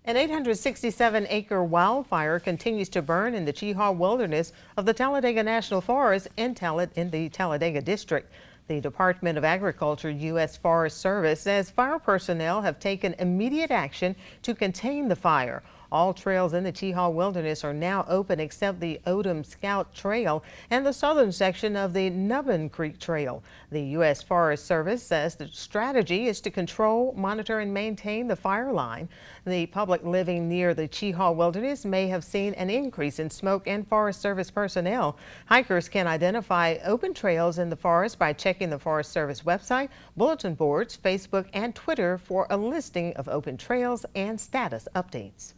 An 867-acre wildfire continues to burn in the Cheaha wilderness of the Talladega National Forest in the Talladega District. The Department of Agriculture U.S. Forest Service says fire personnel have taken immediate action to contain the fire. All trails in the Cheaha wilderness are now open except the Odom Scout Trail and the southern section of the Nubbin Creek Trail. The U.S. Forest Service says the strategy is to control, monitor, and maintain the fire line. The public living near the Cheaha wilderness may have seen an increase in smoke and Forest Service personnel. Hikers can identify open trails in the forest by checking the Forest Service website, bulletin boards, Facebook, and Twitter for a listing of open trails and status updates.